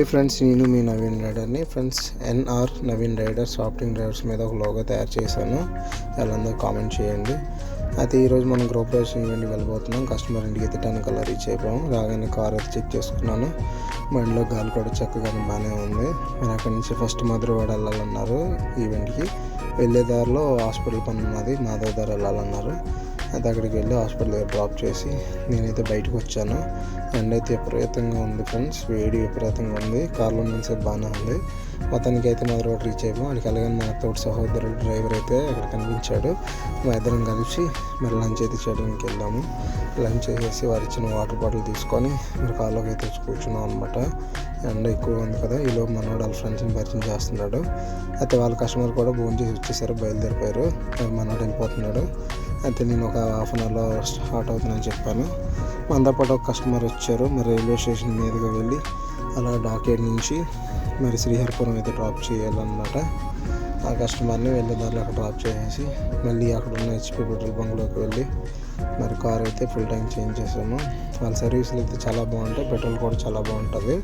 High friends, నేను మీ నవీన్ రైడర్ని. Friends, NR Naveen rider software drivers మీద ఒక లోగో తయారు చేశాను. వాళ్ళందరూ కామెంట్ చేయండి. అయితే ఈరోజు మనం గృహప్రవేశం ఈవెంట్కి వెళ్ళిపోతున్నాం. కస్టమర్ ఇంటికి అయితే 10 కల్లా రీచ్ అయిపోయాము. రాగానే కార్ అయితే చెక్ చేసుకున్నాను. బండిలో గాలి కూడా చక్కగా బాగానే ఉంది. మరి అక్కడి నుంచి ఫస్ట్ మధురవాడ వెళ్ళాలన్నారు. ఈవెంట్కి వెళ్ళే దారిలో హాస్పిటల్ పని ఉన్నది, మాధవ్ దారి వెళ్ళాలన్నారు. అయితే అక్కడికి వెళ్ళి హాస్పిటల్ దగ్గర డ్రాప్ చేసి నేనైతే బయటకు వచ్చాను. ఎండ అయితే విపరీతంగా ఉంది ఫ్రెండ్స్, వేడి విపరీతంగా ఉంది. కార్లో ఉన్నసేపు బాగానే ఉంది. మొత్తానికి అయితే మధురవాడ రీచ్ అయిపోయాం. అక్కడికి వెళ్ళగానే మా తోటి సహోదరుడు డ్రైవర్ అయితే అక్కడ కనిపించాడు. మా ఇద్దరం కలిసి మరి లంచ్ అయితే చేయడానికి వెళ్ళాము. లంచ్ చేసేసి వారు ఇచ్చిన వాటర్ బాటిల్ తీసుకొని మరి కార్లోకి అయితే వచ్చి కూర్చున్నాం అనమాట. ఎండ ఎక్కువ ఉంది కదా, ఈలోపు మనోడు వాళ్ళ ఫ్రెండ్స్ని పరిచయం చేస్తున్నాడు. అయితే వాళ్ళ కస్టమర్ కూడా భోజనం చేసి వచ్చేసారు, బయలుదేరిపోయారు. మరి మనోడు వెళ్ళిపోతున్నాడు. అయితే నేను ఒక హాఫ్ అన్ అవర్లో స్టార్ట్ అవుతుందని చెప్పాను. మనతో పాటు ఒక కస్టమర్ వచ్చారు. మరి రైల్వే స్టేషన్ మీదుగా వెళ్ళి అలా డాకేడ్ నుంచి మరి శ్రీహరిపురం అయితే డ్రాప్ చేయాలన్నమాట. ఆ కస్టమర్ని వెళ్ళే దారిలో అక్కడ డ్రాప్ చేసేసి మళ్ళీ అక్కడ ఉన్న హెచ్పి పెట్రోల్ బంక్లోకి వెళ్ళి మరి కార్ అయితే ఫుల్ ట్యాంక్ చేంజ్ చేసాము. వాళ్ళ సర్వీసులు అయితే చాలా బాగుంటాయి, పెట్రోల్ కూడా చాలా బాగుంటుంది.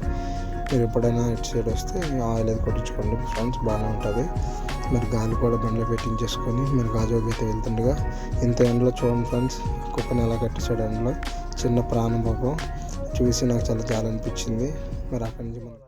మీరు ఎప్పుడైనా ఇటు సైడ్ వస్తే ఆయిల్ అది కొట్టించుకోండి ఫ్రెండ్స్, బాగానే ఉంటుంది. మరి గాలి కూడా బండ్లో పెట్టించేసుకొని మరి గాజువాక అయితే వెళ్తుండగా ఇంత ఎండలో చూడండి ఫ్రెండ్స్, కుక్కని ఎలా కట్టేసాడు ఎండలో. చిన్న ప్రాణం పాపం చూసి నాకు చాలా జాలి అనిపించింది. మరి అక్కడి నుంచి మనం